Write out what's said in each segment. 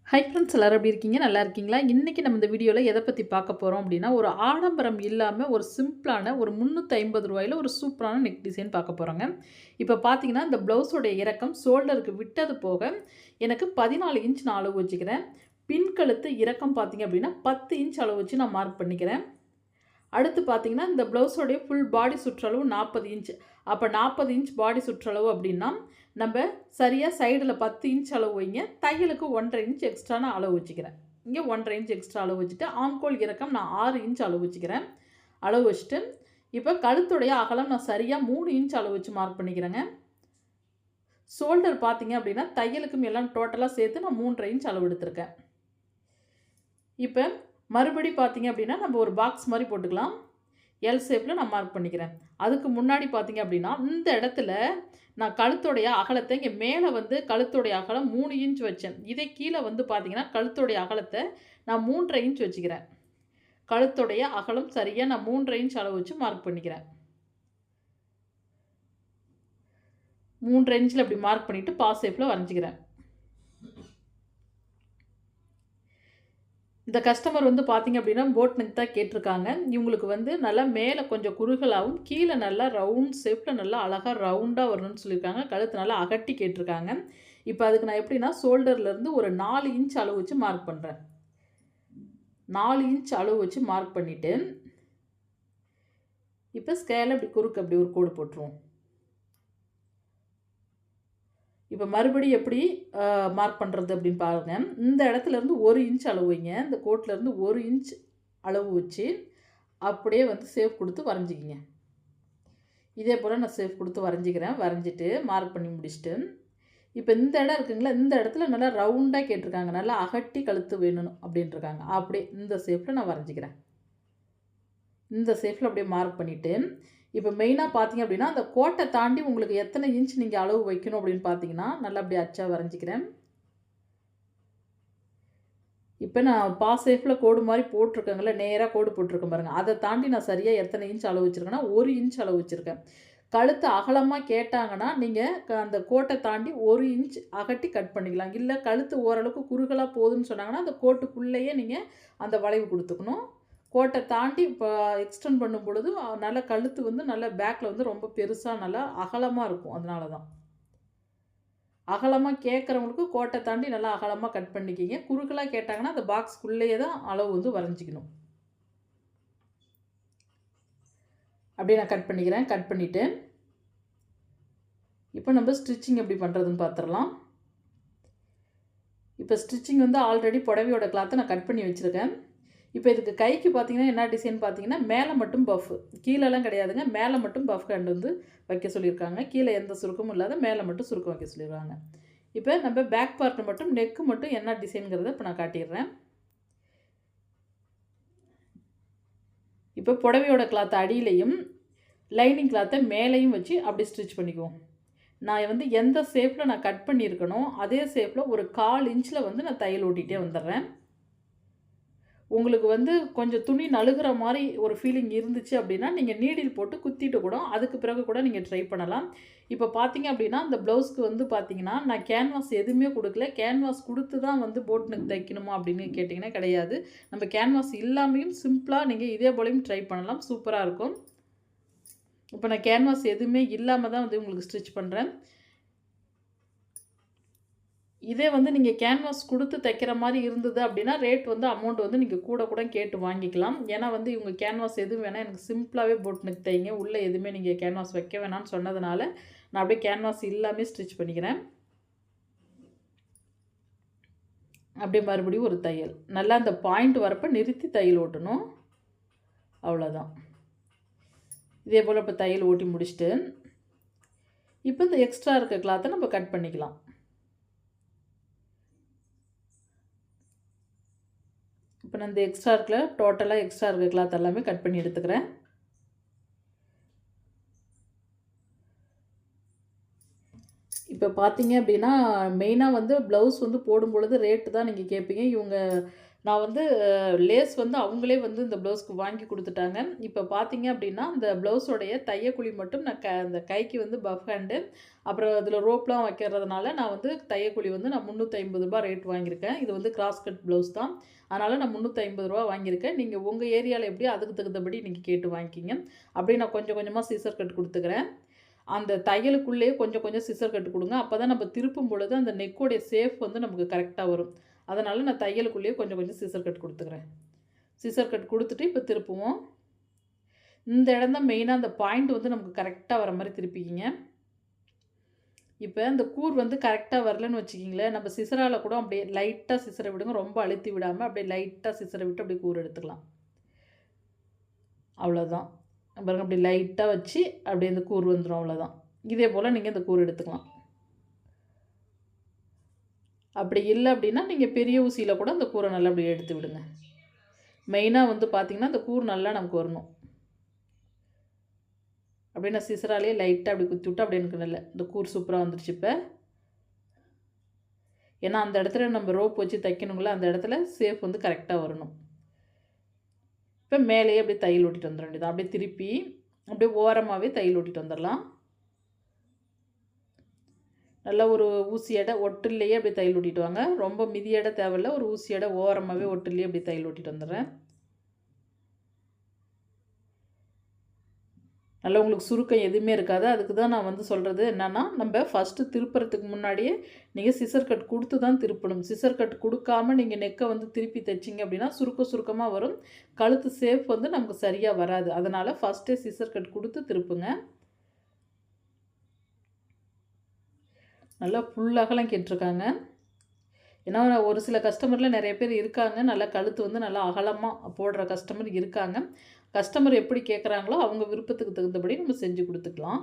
Hi friends எல்லாரும் எப்படி இருக்கீங்க? நல்லா இருக்கீங்களா? இன்னைக்கு நம்ம இந்த வீடியோல எத பத்தி பார்க்க போறோம் அப்படின்னா, ஒரு ஆடம்பரம் இல்லாம ஒரு சிம்பிளான ஒரு ரூ. 350ல ஒரு சூப்பரான நெக் டிசைன் பார்க்க போறோங்க. இப்ப பார்த்தீங்கன்னா, இந்த ப்ளவுஸோட இறக்கம் ஷோல்டருக்கு விட்டது போக, எனக்கு 14 இன்ச் நான் அளவு வச்சுக்கிறேன். பின் கழுத்து இறக்கம் பார்த்தீங்க அப்படின்னா, 10 இன்ச் அளவு வச்சு நான் மார்க் பண்ணிக்கிறேன். அடுத்து பார்த்தீங்கன்னா, இந்த ப்ளவுஸோடைய ஃபுல் பாடி சுற்றளவு 40 இன்ச். அப்ப 40 இன்ச் பாடி சுற்றளவு அப்படின்னா, நம்ப சரியா சைடுல 10 இன்ச் அளவு வைங்க. தையலுக்கு 1 1/2 இன்ச் எக்ஸ்ட்ரா நான் அளவு வச்சுக்கிறேன். இங்க 1 1/2 இன்ச் எக்ஸ்ட்ரா அளவு வச்சுட்டு, ஆம்கோல் இறக்கம் நான் 6 இன்ச் அளவு வச்சுக்கிறேன். அளவு வச்சுட்டு, இப்ப கழுத்துடைய அகலம் நான் சரியா 3 இன்ச் அளவு வச்சு மார்க் பண்ணிக்கிறேங்க. ஷோல்டர் பார்த்தீங்க அப்படின்னா, தையலுக்கும் எல்லாம் டோட்டலா சேர்த்து நான் 3 1/2 இன்ச் அளவு எடுத்திருக்கேன். இப்ப மறுபடி பார்த்தீங்க அப்படின்னா, நம்ம ஒரு பாக்ஸ் மாரி போட்டுக்கலாம். எல் ஷேப்ல நான் மார்க் பண்ணிக்கிறேன். அதுக்கு முன்னாடி பார்த்தீங்க அப்படின்னா, இந்த இடத்துல நான் கழுத்துடைய அகலத்த இங்க மேல வந்து கழுத்துடைய அகலம் 3 இன்ச் வச்சேன். இதே கீழ வந்து பார்த்தீங்கன்னா, கழுத்துடைய அகலத்த நான் 3 1/2 இன்ச் வச்சுக்கிறேன். கழுத்துடைய அகலம் சரியா நான் 3 1/2 இன்ச் அளவு வச்சு மார்க் பண்ணிக்கிறேன். 3 1/2 இன்ச்ல இப்படி மார்க் பண்ணிட்டு பாஸ் ஷேப்ல வரைஞ்சுக்கிறேன். இந்த கஸ்டமர் வந்து பார்த்தீங்க அப்படின்னா, போட் நெக் தான் கேட்டிருக்காங்க. இவங்களுக்கு வந்து நல்லா மேல கொஞ்சம் குறுகலாவும், கீழ நல்லா ரவுண்ட் ஷேப்ல நல்லா அழகா ரவுண்டா வரணும்னு சொல்லியிருக்காங்க. கழுத்து நல்லா அகட்டி கேட்டிருக்காங்க. இப்ப அதுக்கு நான் எப்படின்னா, ஷோல்டர்லேருந்து ஒரு 4 இன்ச் அளவு வச்சு மார்க் பண்றேன். 4 இன்ச் அளவு வச்சு மார்க் பண்ணிட்டு, இப்ப ஸ்கேல இப்படி குறுக்கு அப்படி ஒரு கோடு போட்டுருவோம். இப்ப மறுபடியும் எப்படி மார்க் பண்றது அப்படின்னு பாருங்க. இந்த இடத்துலேருந்து 1 இன்ச் அளவு வைங்க. இந்த கோட்லேருந்து 1 இன்ச் அளவு வச்சு, அப்படியே வந்து ஷேப் குடுத்து வரைஞ்சிக்கிங்க. இதே போல் நான் ஷேப் குடுத்து வரைஞ்சிக்கிறேன். வரைஞ்சிட்டு மார்க் பண்ணி முடிச்சுட்டு, இப்ப இந்த இடம் இருக்குங்களா, இந்த இடத்துல நல்லா ரவுண்டா கேட்டிருக்காங்க. நல்லா அகட்டி கழுத்து வேணும் அப்படின்ட்டுருக்காங்க. அப்படியே இந்த ஷேப்ல நான் வரைஞ்சிக்கிறேன். இந்த ஷேப்ல அப்படியே மார்க் பண்ணிட்டு, இப்ப மெயினா பார்த்தீங்க அப்படின்னா, அந்த கோட்ட தாண்டி உங்களுக்கு எத்தனை இன்ச் நீங்க அளவு வைக்கணும் அப்படின்னு பார்த்தீங்கன்னா, நல்லா அப்படியே அச்சா வரைஞ்சிக்கிறேன். இப்ப நான் பாஸ் ஷேப்ல கோடு மாரி போட்டிருக்கேங்கல்ல, நேரா கோடு போட்டிருக்கேன் பாருங்க. அத தாண்டி நான் சரியா எத்தனை இன்ச் அளவு வச்சிருக்கேன்னா, 1 இன்ச் அளவு வச்சிருக்கேன். கழுத்து அகலமா கேட்டாங்கன்னா, நீங்க அந்த கோட்ட தாண்டி 1 இன்ச் அகட்டி கட் பண்ணிக்கலாம். இல்ல கழுத்து ஓரளவுக்கு குறுகலா போதுன்னு சொன்னாங்கன்னா, அந்த கோட்டுக்குள்ளேயே நீங்க அந்த வளைவு குடுத்துக்கணும். கோட்ட தாண்டி இப்ப எக்ஸ்டெண்ட் பண்ணும் பொழுது, நல்லா கழுத்து வந்து நல்லா பேக்ல வந்து ரொம்ப பெருசா நல்லா அகலமா இருக்கும். அதனால தான். அகலமா கேட்குறவங்களுக்கு கோட்ட தாண்டி நல்லா அகலமா கட் பண்ணிக்கிங்க. குறுகலா கேட்டாங்கன்னா, அந்த பாக்ஸ்க்குள்ளேயே தான் அளவு வந்து வரைஞ்சிக்கணும். அப்படியே நான் கட் பண்ணிக்கிறேன். கட் பண்ணிட்டு, இப்போ நம்ம ஸ்டிச்சிங் எப்படி பண்ணுறதுன்னு பார்த்துரலாம். இப்போ ஸ்டிச்சிங் வந்து ஆல்ரெடி புடவையோட கிளாத்த நான் கட் பண்ணி வச்சுருக்கேன். இப்போ இதுக்கு கைக்கு பார்த்தீங்கன்னா, என்ன டிசைன் பார்த்தீங்கன்னா, மேலே மட்டும் பஃப். கீழலாம் கிடையாதுங்க. மேலே மட்டும் பஃப் ஹேண்ட் வந்து வைக்க சொல்லியிருக்காங்க. கீழே எந்த சுருக்கமும் இல்லாத மேலே மட்டும் சுருக்கம் வைக்க சொல்லியிருக்காங்க. இப்போ நம்ம பேக் பார்ட் மட்டும் நெக்கு மட்டும் என்ன டிசைன்ங்கிறத இப்போ நான் காட்டிடுறேன். இப்போ புடவையோட கிளாத் அடியிலையும், லைனிங் கிளாத்த மேலேயும் வச்சு அப்படி ஸ்டிச் பண்ணிக்குவோம். நான் வந்து எந்த ஷேப்ல நான் கட் பண்ணியிருக்கனோ, அதே ஷேப்ல ஒரு 1/4 இன்ச்ல வந்து நான் தையல் ஓட்டிட்டே வந்துடுறேன். உங்களுக்கு வந்து கொஞ்சம் துணி நழுகுற மாரி ஒரு ஃபீலிங் இருந்துச்சு அப்படின்னா, நீங்க நீடில் போட்டு குத்திட்டு கூட, அதுக்கு பிறகு கூட நீங்க ட்ரை பண்ணலாம். இப்போ பார்த்தீங்க அப்படின்னா, இந்த ப்ளவுஸ்க்கு வந்து பார்த்தீங்கன்னா, நான் கேன்வாஸ் எதுவுமே குடுக்கல. கேன்வாஸ் குடுத்து தான் வந்து போட் நெக் தைக்கணுமா அப்படின்னு கேட்டிங்கன்னா கிடையாது. நம்ம கேன்வாஸ் இல்லாமயும் சிம்பிளா நீங்க இதே போலயும் ட்ரை பண்ணலாம். சூப்பரா இருக்கும். இப்போ நான் கேன்வாஸ் எதுவுமே இல்லாம தான் வந்து உங்களுக்கு ஸ்டிச் பண்றேன். இதே வந்து நீங்க கேன்வாஸ் குடுத்து தைக்கிற மாரி இருந்தது அப்படின்னா, ரேட் வந்து அமௌண்ட் வந்து நீங்க கூட கூட கேட்டு வாங்கிக்கலாம். ஏன்னா வந்து இவங்க கேன்வாஸ் எதுவும் வேணாம், எனக்கு சிம்பிளாவே போட் நெக் தைங்க. உள்ள எதுவுமே நீங்க கேன்வாஸ் வைக்க வேணாம்னு சொன்னதுனால, நான் அப்படியே கேன்வாஸ் இல்லாமயே ஸ்டிச் பண்ணிக்கிறேன். அப்படியே மறுபடியும் ஒரு தையல். நல்லா அந்த பாயிண்ட் வரப்ப நிறுத்தி தையல் ஓட்டணும். அவ்வளோதான். இதே போல இப்போ தையல் ஓட்டி முடிச்சுட்டு, இப்போ இந்த எக்ஸ்ட்ரா இருக்க கிளாத்த நம்ம கட் பண்ணிக்கலாம். இப்போ நான் இந்த எக்ஸ்ட்ரா இருக்குல்ல, டோட்டலா எக்ஸ்ட்ரா இருக்க கிளாத் எல்லாமே கட் பண்ணி எடுத்துக்கிறேன். இப்போ பார்த்தீங்க அப்படின்னா, மெயினா வந்து ப்ளவுஸ் வந்து போடும்பொழுது ரேட்டு தான் நீங்க கேட்பீங்க. இவங்க நான் வந்து லேஸ் வந்து அவங்களே வந்து இந்த ப்ளவுஸ்க்கு வாங்கி குடுத்துட்டாங்க. இப்ப பார்த்தீங்க அப்டின்னா, அந்த ப்ளவுஸோடைய தையக்கூலி மட்டும் நான் அந்த கைக்கு வந்து பஃப் ஹேண்டு, அப்புறம் அதில ரோப்லாம் வைக்கிறதுனால நான் வந்து தையக்கூலி வந்து நான் ரூ. 350 ரேட் வாங்கியிருக்கேன். இது வந்து கிராஸ் கட் ப்ளவுஸ் தான். அதனால நான் ரூ. 350 வாங்கியிருக்கேன். நீங்க உங்க ஏரியால எப்படியோ அதுக்கு தகுந்தபடி நீங்க கேட்டு வாங்கிக்கிங்க. அப்படியே நான் கொஞ்சம் கொஞ்சமா சீசர் கட் குடுத்துக்கிறேன். அந்த தையலுக்குள்ளேயே கொஞ்சம் கொஞ்சம் சிசர் கட் குடுங்க. அப்பதான் நம்ம திருப்பும் பொழுது அந்த நெக்கோடைய ஷேப் வந்து நமக்கு கரெக்ட்டா வரும். அதனால நான் தையலுக்குள்ளேயே கொஞ்சம் கொஞ்சம் சிசர் கட் குடுத்துக்கிறேன். சிசர் கட் குடுத்துட்டு இப்ப திருப்புவோம். இந்த இடம் தான் மெயினா அந்த பாயிண்ட் வந்து நமக்கு கரெக்ட்டா வர மாரி திருப்பிக்கிங்க. இப்ப இந்த கூர் வந்து கரெக்ட்டா வரலன்னு வச்சுக்கங்களேன், நம்ம சிசரால கூட அப்படியே லைட்டா சிசர விடுங்க. ரொம்ப அழுத்தி விடாம அப்படியே லைட்டா சிசர விட்டு அப்படியே கூர் எடுத்துக்கலாம். அவ்வளோதான். பாருங்க அப்படி லைட்டா வச்சு அப்படியே இந்த கூர் வந்துரும் அவ்வளோதான். இதே போல நீங்க இந்த கூர் எடுத்துக்கலாம். அப்படி இல்ல அப்படின்னா, நீங்க பெரிய ஊசியில கூட அந்த கூர நல்லா அப்படி எடுத்து விடுங்க. மெயினா வந்து பார்த்தீங்கன்னா, அந்த கூர் நல்லா நமக்கு வரணும். அப்படியே நான் சிசராலேயே லைட்டா அப்படி குத்தி விட்டு அப்படியே எனக்கு நல்ல இந்த கூர் சூப்பரா வந்துருச்சு இப்ப. ஏன்னா, அந்த இடத்துல நம்ம ரோப் வச்சு தைக்கணுங்கள, அந்த இடத்துல ஷேப் வந்து கரெக்ட்டா வரணும். இப்ப மேலேயே அப்படியே தையல் ஓட்டிட்டு வந்துர வேண்டியது தான். அப்படியே திருப்பி, அப்படியே ஓரமாவே தையல் ஓட்டிட்டு வந்துரலாம். நல்லா ஒரு ஊசி எடை ஒட்டுலயே அப்படியே தையல் ஓட்டிட்டு வாங்க. ரொம்ப மிதி எடை தேவையில்ல. ஒரு ஊசி எடை ஓரமாவே ஒட்டுலயே அப்படியே தையல் ஓட்டிட்டு வந்துடுறேன். நல்லா உங்களுக்கு சுருக்கம் எதுவுமே இருக்காது. அதுக்கு தான் நான் வந்து சொல்றது என்னன்னா, நம்ப ஃபர்ஸ்ட்டு திருப்புறதுக்கு முன்னாடியே நீங்க சிசர் கட் குடுத்து தான் திருப்பணும். சிசர் கட் குடுக்காம நீங்க நெக்க வந்து திருப்பி தைச்சீங்க அப்படின்னா, சுருக்கமா வரும். கழுத்து ஷேப் வந்து நமக்கு சரியா வராது. அதனால ஃபர்ஸ்ட்டே சிசர் கட் குடுத்து திருப்புங்க. நல்லா ஃபுல் அகலம் கேட்டிருக்காங்க. ஏன்னா, ஒரு சில கஸ்டமர்ல நெறைய பேர் இருக்காங்க. நல்லா கழுத்து வந்து நல்லா அகலமா போடுற கஸ்டமர் இருக்காங்க. கஸ்டமர் எப்படி கேட்குறாங்களோ, அவங்க விருப்பத்துக்கு தகுந்தபடி நம்ம செஞ்சு குடுத்துக்கலாம்.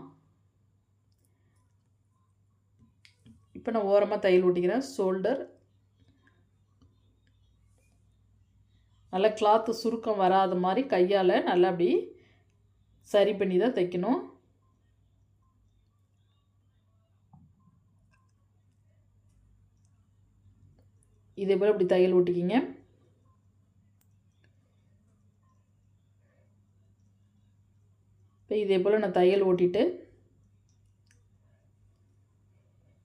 இப்ப நான் ஓரமா தையல் ஒட்டிக்கிறேன். ஷோல்டர் நல்லா கிளாத்து சுருக்கம் வராத மாரி கையால நல்லா அப்படி சரி பண்ணி தான் தைக்கணும். இதே போல இப்படி தையல் ஒட்டிக்கிங்க. இப்ப இதே போல நான் தையல் ஓட்டிட்டு,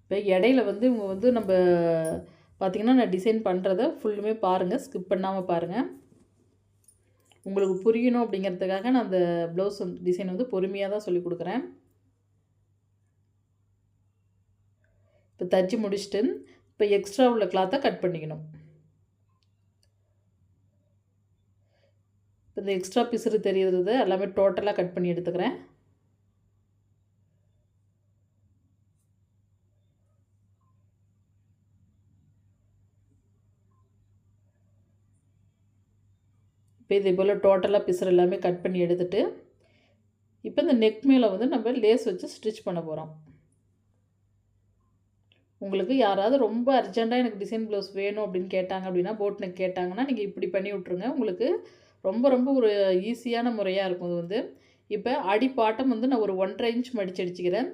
இப்ப இடையில வந்து இவங்க வந்து நம்ப பார்த்தீங்கன்னா, நான் டிசைன் பண்றத ஃபுல்லுமே பாருங்க. ஸ்கிப் பண்ணாம பாருங்க. உங்களுக்கு புரியணும் அப்படிங்கிறதுக்காக நான் அந்த ப்ளவுஸ் டிசைன் வந்து பொறுமையா தான் சொல்லிக் குடுக்குறேன். இப்ப தச்சு முடிச்சுட்டு, இப்ப எக்ஸ்ட்ரா உள்ள கிளாத்த கட் பண்ணிக்கணும். இப்ப இந்த எக்ஸ்ட்ரா பிசுறு தெரியிறது எல்லாமே டோட்டலா கட் பண்ணி எடுத்துக்கிறேன். இப்ப இதே போல டோட்டலா பிசுறு எல்லாமே கட் பண்ணி எடுத்துட்டு, இப்ப இந்த நெக் மேல வந்து நம்ம லேஸ் வச்சு ஸ்டிச் பண்ண போறோம். உங்களுக்கு யாராவது ரொம்ப அர்ஜென்ட்டா எனக்கு டிசைன் ப்ளவுஸ் வேணும் அப்படின்னு கேட்டாங்க அப்படின்னா, போட் நெக் கேட்டாங்கன்னா, நீங்க இப்படி பண்ணி விட்டுருங்க. உங்களுக்கு ரொம்ப ரொம்ப ஒரு ஈஸியான முறையா இருக்கும் இது வந்து. இப்ப அடி பாட்டம் வந்து நான் ஒரு 1 1/2 இன்ச் மடிச்சு அடிச்சுக்கிறேன்.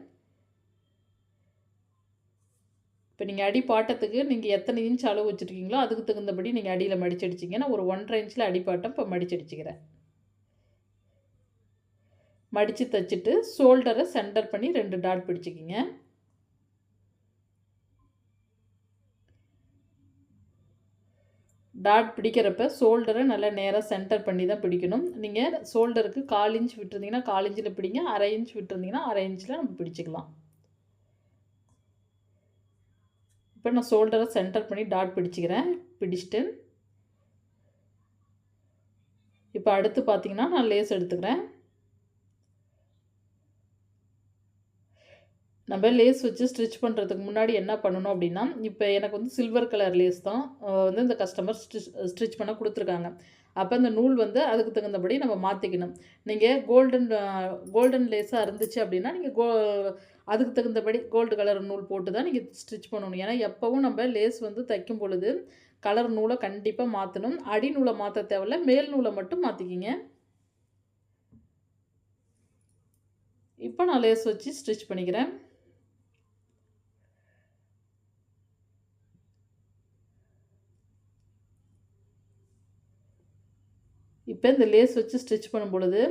இப்ப நீங்க அடி பாட்டத்துக்கு நீங்க எத்தனை இன்ச் அளவு வச்சுருக்கீங்களோ, அதுக்கு தகுந்தபடி நீங்க அடியில மடிச்சு அடிச்சீங்க. நான் ஒரு 1 1/2 இன்ச்ல அடிப்பாட்டம் இப்ப மடிச்சு அடிச்சுக்கிறேன். மடிச்சு தச்சுட்டு ஷோல்டர சென்டர் பண்ணி 2 டாட் பிடிச்சுக்கிங்க. டாட் பிடிக்கிறப்ப ஷோல்டர நல்லா நேரா சென்டர் பண்ணி தான் பிடிக்கணும். நீங்க ஷோல்டருக்கு 1/4 இன்ச் விட்டுருந்தீங்கன்னா, 1/4 இன்ச்ல பிடிங்க. 1/2 இன்ச் விட்டுருந்தீங்கன்னா, 1/2 இன்ச்ல நம்ம பிடிச்சுக்கலாம். இப்ப நான் ஷோல்டர சென்டர் பண்ணி டாட் பிடிச்சுக்கிறேன். பிடிச்சுட்டு, இப்ப அடுத்து பார்த்தீங்கன்னா, நான் லேஸ் எடுத்துக்கிறேன். நம்ம லேஸ் வச்சு ஸ்டிச் பண்ணுறதுக்கு முன்னாடி என்ன பண்ணணும் அப்படின்னா, இப்போ எனக்கு வந்து சில்வர் கலர் லேஸ் தான் வந்து இந்த கஸ்டமர் ஸ்டிச் பண்ண குடுத்துருக்காங்க. அப்போ இந்த நூல் வந்து அதுக்கு தகுந்தபடி நம்ம மாற்றிக்கணும். நீங்கள் கோல்டன் லேஸாக இருந்துச்சு அப்படின்னா, நீங்கள் அதுக்கு தகுந்தபடி கோல்டு கலர் நூல் போட்டு தான் நீங்கள் ஸ்டிச் பண்ணணும். ஏன்னா எப்போவும் நம்ம லேஸ் வந்து தைக்கும் பொழுது கலர் நூலை கண்டிப்பாக மாற்றணும். அடி நூலை மாற்ற தேவையில்ல, மேல் நூலை மட்டும் மாற்றிக்கிங்க. இப்போ நான் லேஸ் வச்சு ஸ்டிச் பண்ணிக்கிறேன். இப்போ இந்த லேஸ் வச்சு ஸ்டிச் பண்ணும் பொழுது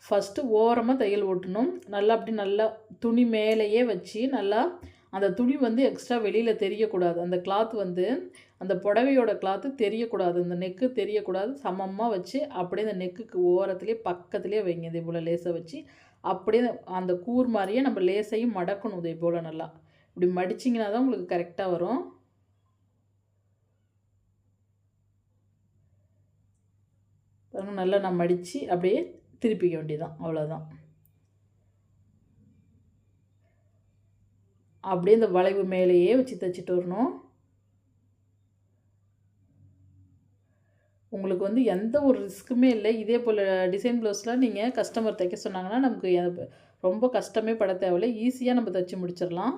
ஃபஸ்ட்டு ஓரமாக தையல் ஓட்டணும். நல்லா அப்படி நல்லா துணி மேலேயே வச்சு நல்லா அந்த துணி வந்து எக்ஸ்ட்ரா வெளியில் தெரியக்கூடாது. அந்த கிளாத் வந்து அந்த புடவையோட கிளாத்து தெரியக்கூடாது. அந்த நெக்கு தெரியக்கூடாது. சமமாக வச்சு அப்படியே அந்த நெக்குக்கு ஓரத்துலேயே பக்கத்துலேயே வைங்க. இதே போல் லேஸை வச்சு அப்படியே அந்த கூர் மாதிரியே நம்ம லேஸையும் மடக்கணும். இதே போல் நல்லா இப்படி மடிச்சிங்கன்னா தான் உங்களுக்கு கரெக்டாக வரும். நல்லா நான் மடித்து அப்படியே திருப்பிக்க வேண்டியதான், அவ்வளோதான். அப்படியே இந்த வளைவு மேலேயே வச்சு தைச்சிட்டு வரணும். உங்களுக்கு வந்து எந்த ஒரு ரிஸ்க்குமே இல்லை. இதே போல் டிசைன் ப்ளவுஸ்லாம் நீங்கள் கஸ்டமர் தைக்க சொன்னாங்கன்னா நமக்கு ரொம்ப கஷ்டமே பட தேவையில்லை. ஈஸியாக நம்ம தைச்சி முடிச்சிடலாம்.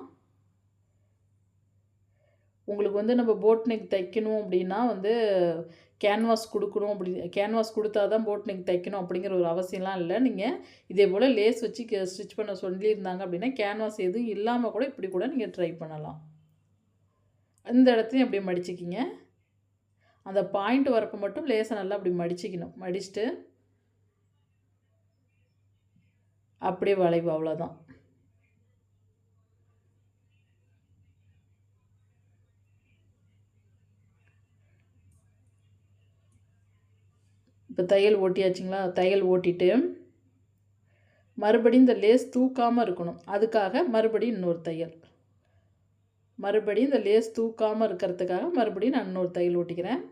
உங்களுக்கு வந்து நம்ம போட் நெக் தைக்கணும் அப்படின்னா வந்து கேன்வாஸ் கொடுக்கணும், அப்படி கேன்வாஸ் கொடுத்தா தான் போட் நெக் தைக்கணும் அப்படிங்கிற ஒரு அவசியம்லாம் இல்லை. நீங்கள் இதே போல் லேஸ் வச்சு ஸ்டிச் பண்ண சொல்லியிருந்தாங்க அப்படின்னா கேன்வாஸ் எதுவும் இல்லாமல் கூட இப்படி கூட நீங்கள் ட்ரை பண்ணலாம். இந்த இடத்துலையும் அப்படியே மடிச்சிக்கிங்க. அந்த பாயிண்ட் வரப்போ மட்டும் லேசாக நல்லா அப்படி மடிச்சிக்கணும். மடிச்சுட்டு அப்படியே வளைவு, அவ்வளோதான். இப்போ தையல் ஓட்டியாச்சுங்களா? தையல் ஓட்டிட்டு மறுபடியும் இந்த லேஸ் தூக்காமல் இருக்கணும். அதுக்காக மறுபடியும் இன்னொரு தையல். மறுபடியும் இந்த லேஸ் தூக்காமல் இருக்கிறதுக்காக மறுபடியும் நான் இன்னொரு தையல் ஓட்டிக்கிறேன்.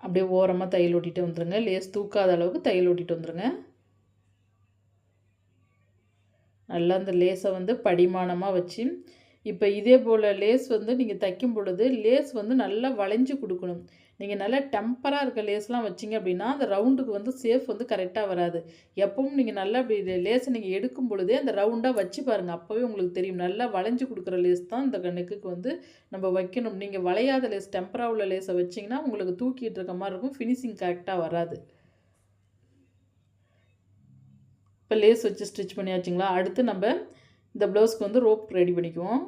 அப்படியே ஓரமாக தையல் ஓட்டிகிட்டு வந்துடுங்க. லேஸ் தூக்காத அளவுக்கு தையல் ஓட்டிகிட்டு வந்துடுங்க. நல்லா அந்த லேஸை வந்து படிமானமாக வச்சு இப்போ இதே போல் லேஸ் வந்து நீங்கள் தைக்கும் பொழுது லேஸ் வந்து நல்லா வளைஞ்சு கொடுக்கணும். நீங்கள் நல்லா டெம்பராக இருக்க லேஸ்லாம் வச்சிங்க அப்படின்னா அந்த ரவுண்டுக்கு வந்து சேஃப் வந்து கரெக்டாக வராது. எப்பவும் நீங்கள் நல்லா இப்படி லேஸை நீங்கள் எடுக்கும் பொழுதே அந்த ரவுண்டாக வச்சு பாருங்கள். அப்போவே உங்களுக்கு தெரியும். நல்லா வளைஞ்சு கொடுக்குற லேஸ் தான் இந்த நெக்குக்கு வந்து நம்ம வைக்கணும். நீங்கள் வளையாத லேஸ், டெம்பராக உள்ள லேஸை வச்சிங்கன்னா உங்களுக்கு தூக்கிட்டு இருக்க மாதிரி இருக்கும். ஃபினிஷிங் கரெக்டாக வராது. இப்போ லேஸ் வச்சு ஸ்டிச் பண்ணியாச்சுங்களா? அடுத்து நம்ம இந்த ப்ளவுஸ்க்கு வந்து ரோப் ரெடி பண்ணிக்குவோம்.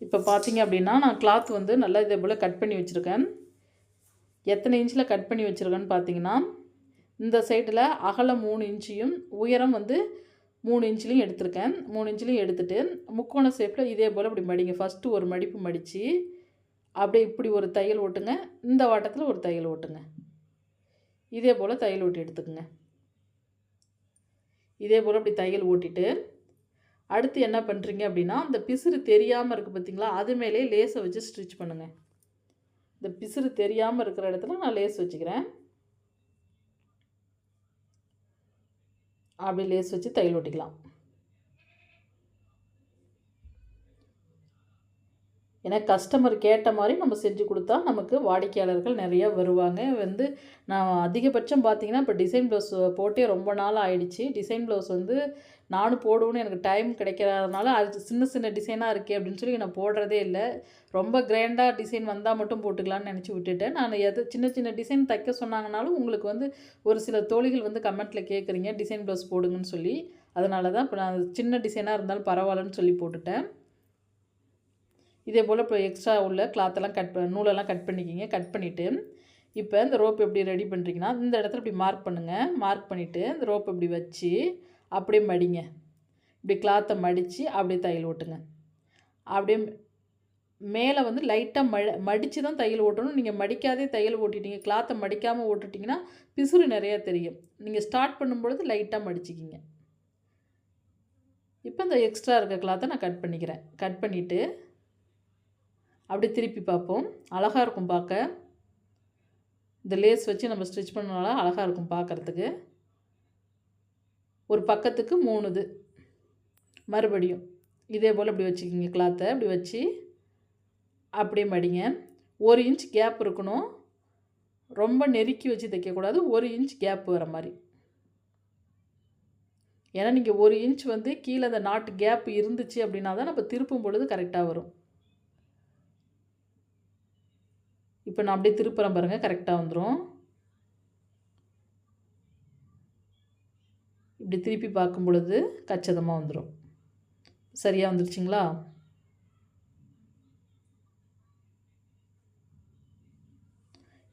இப்போ பார்த்தீங்க அப்படின்னா நான் கிளாத் வந்து நல்லா இதே போல் கட் பண்ணி வச்சுருக்கேன். எத்தனை இன்ச்சில் கட் பண்ணி வச்சுருக்கேன்னு பார்த்தீங்கன்னா இந்த சைடில் அகலம் 3 இன்ச்சியும் உயரம் வந்து 3 இன்ச்சிலையும் எடுத்திருக்கேன். 3 இன்ச்சிலையும் எடுத்துகிட்டு முக்கோண ஷேப்பில் இதே போல் இப்படி மடிங்க. ஃபஸ்ட்டு ஒரு மடிப்பு மடித்து அப்படியே இப்படி ஒரு தையல் ஓட்டுங்க. இந்த வாட்டத்தில் ஒரு தையல் ஓட்டுங்க. இதே போல் தையல் ஓட்டி எடுத்துக்கோங்க. இதே போல் இப்படி தையல் ஓட்டிட்டு அடுத்து என்ன பண்ணுறீங்க அப்படின்னா அந்த பிசுறு தெரியாமல் இருக்குது பார்த்தீங்களா? அது மேலே லேஸை வச்சு ஸ்டிச் பண்ணுங்கள். இந்த பிசுறு தெரியாமல் இருக்கிற இடத்துல நான் லேஸ் வச்சுக்கிறேன். அப்படி லேஸ் வச்சு தையல் ஓட்டிக்கலாம். ஏன்னா கஸ்டமர் கேட்ட மாதிரி நம்ம செஞ்சு கொடுத்தா நமக்கு வாடிக்கையாளர்கள் நிறையா வருவாங்க. வந்து நான் அதிகபட்சம் பார்த்தீங்கன்னா இப்போ டிசைன் ப்ளவுஸ் போட்டே ரொம்ப நாள் ஆயிடுச்சு. டிசைன் ப்ளவுஸ் வந்து நானும் போடுவேன்னு எனக்கு டைம் கிடைக்காதனால அது சின்ன சின்ன டிசைனாக இருக்கே அப்படின்னு சொல்லி நான் போடுறதே இல்லை. ரொம்ப கிராண்டாக டிசைன் வந்தால் மட்டும் போட்டுக்கலான்னு நினச்சி விட்டுட்டேன். நான் சின்ன சின்ன டிசைன் தைக்க சொன்னாங்கனாலும் உங்களுக்கு வந்து ஒரு சில தோழிகள் வந்து கமெண்ட்டில் கேட்குறீங்க டிசைன் ப்ளவுஸ் போடுங்கன்னு சொல்லி. அதனால தான் இப்போ நான் சின்ன டிசைனாக இருந்தாலும் பரவாயில்லன்னு சொல்லி போட்டுட்டேன். இதே போல் இப்போ எக்ஸ்ட்ரா உள்ள கிளாத்தெல்லாம் நூலெல்லாம் கட் பண்ணிக்கிங்க. கட் பண்ணிவிட்டு இப்போ இந்த ரோப் எப்படி ரெடி பண்ணுறீங்கன்னா இந்த இடத்துல இப்படி மார்க் பண்ணுங்கள். மார்க் பண்ணிவிட்டு இந்த ரோப் இப்படி வச்சு அப்படியே மடிங்க. இப்படி கிளாத்தை மடித்து அப்படியே தையல் ஓட்டுங்க. அப்படியே மேலே வந்து லைட்டாக மடித்து தான் தையல் ஓட்டணும். நீங்கள் மடிக்காதே தையல் ஓட்டிட்டீங்க, கிளாத்தை மடிக்காமல் ஓட்டிட்டிங்கன்னா பிசுறு நிறையா தெரியும். நீங்கள் ஸ்டார்ட் பண்ணும்பொழுது லைட்டாக மடிச்சிக்கிங்க. இப்போ இந்த எக்ஸ்ட்ரா இருக்க கிளாத்தை நான் கட் பண்ணிக்கிறேன். கட் பண்ணிவிட்டு அப்படி திருப்பி பார்ப்போம். அழகாக இருக்கும் பார்க்க. இந்த லேஸ் வச்சு நம்ம ஸ்டிச் பண்ணனால அழகாக இருக்கும் பார்க்குறதுக்கு. ஒரு பக்கத்துக்கு 3 இது மறுபடியும் இதே போல் இப்படி வச்சுக்கிங்க. கிளாத்தை இப்படி வச்சு அப்படியே மடிங்க. 1 இன்ச் கேப் இருக்கணும். ரொம்ப நெருக்கி வச்சு தைக்கக்கூடாது. 1 இன்ச் கேப் வர மாதிரி. ஏன்னா நீங்கள் 1 இன்ச் வந்து கீழே அந்த நாட்டு கேப் இருந்துச்சு அப்படின்னா தான் நம்ம திருப்பும் பொழுது கரெக்டாக வரும். இப்போ நான் அப்படியே திருப்புறேன் பாருங்கள், கரெக்டாக வந்துடும். இப்படி திருப்பி பார்க்கும் பொழுது கச்சிதமாக வந்துடும். சரியாக வந்துருச்சுங்களா?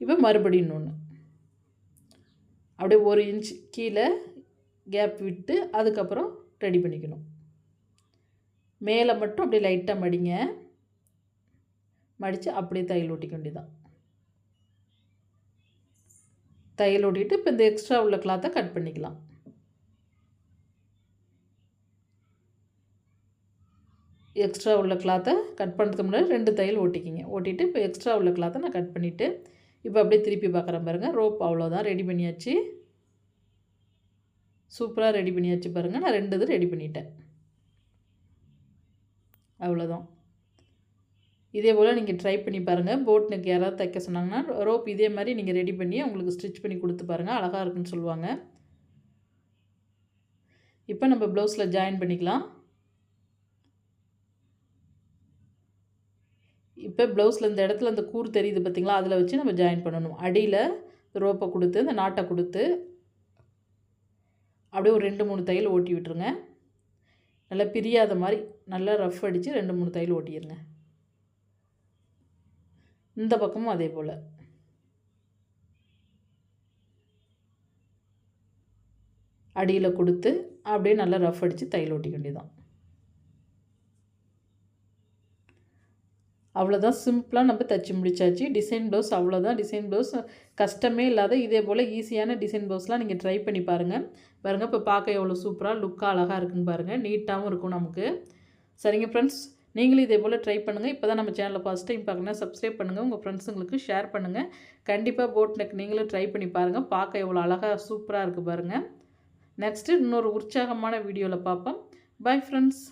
இப்போ மறுபடியும் இன்னொன்று அப்படியே 1 இன்ச் கீழே கேப் விட்டு அதுக்கப்புறம் ரெடி பண்ணிக்கணும். மேலே மட்டும் அப்படியே லைட்டாக மடிங்க. மடித்து அப்படியே தையல் ஒட்டிக்க வேண்டியதான். தையல் ஒட்டிட்டு இப்போ இந்த எக்ஸ்ட்ரா உள்ள கிளாத்தை கட் பண்ணிக்கலாம். எக்ஸ்ட்ரா உள்ள கிளாத்தை கட் பண்ணுறதுக்கு முன்னாடி 2 தையல் ஓட்டிக்கிங்க. ஓட்டிட்டு இப்போ எக்ஸ்ட்ரா உள்ள கிளாத்தை நான் கட் பண்ணிவிட்டு இப்போ அப்படியே திருப்பி பார்க்குறேன் பாருங்கள். ரோப் அவ்வளோதான், ரெடி பண்ணியாச்சு. சூப்பராக ரெடி பண்ணியாச்சு பாருங்கள். நான் 2 இது ரெடி பண்ணிட்டேன். அவ்வளோதான். இதே போல் நீங்கள் ட்ரை பண்ணி பாருங்கள். போட் நெக் யாராவது தைக்க சொன்னாங்கன்னா ரோப் இதே மாதிரி நீங்கள் ரெடி பண்ணி அவங்களுக்கு ஸ்டிச் பண்ணி கொடுத்து பாருங்கள். அழகாக இருக்குன்னு சொல்லுவாங்க. இப்போ நம்ம ப்ளவுஸில் ஜாயின் பண்ணிக்கலாம். இப்போ ப்ளவுஸில் இந்த இடத்துல அந்த கூர் தெரியுது பார்த்திங்களா, அதில் வச்சு நம்ம ஜாயின் பண்ணணும். அடியில் ரோப்பை கொடுத்து இந்த நாட்டை கொடுத்து அப்படியே ஒரு 2-3 தையல் ஓட்டி விட்டுருங்க. நல்லா பிரியாத மாதிரி நல்லா ரஃப் அடித்து 2-3 தையல் ஓட்டிடுங்க. இந்த பக்கமும் அதே போல் அடியில் கொடுத்து அப்படியே நல்லா ரஃப் அடித்து தையல் ஓட்டிக்க வேண்டியதான். அவ்வளோதான், சிம்பிளாக நம்ம தைச்சி முடிச்சாச்சு. டிசைன் ப்ளவுஸ் அவ்வளோதான். டிசைன் ப்ளவுஸ் கஷ்டமே இல்லாத இதே போல் ஈஸியான டிசைன் ப்ளவுஸ்லாம் நீங்கள் ட்ரை பண்ணி பாருங்கள். இப்போ பார்க்க எவ்வளோ சூப்பராக லுக்காக அழகாக இருக்குன்னு பாருங்கள். நீட்டாகவும் இருக்கும் நமக்கு. சரிங்க ஃப்ரெண்ட்ஸ், நீங்களும் இதே போல் ட்ரை பண்ணுங்கள். இப்போ தான் நம்ம சேனலை ஃபஸ்ட் டைம் பார்க்கணும், சப்ஸ்கிரைப் பண்ணுங்கள். உங்கள் ஃப்ரெண்ட்ஸுங்களுக்கு ஷேர் பண்ணுங்கள். கண்டிப்பாக போட் நெக் நீங்களும் ட்ரை பண்ணி பாருங்கள். பார்க்க எவ்வளோ அழகாக சூப்பராக இருக்குது பாருங்கள். நெக்ஸ்ட்டு இன்னொரு உற்சாகமான வீடியோவில் பார்ப்போம். Bye friends.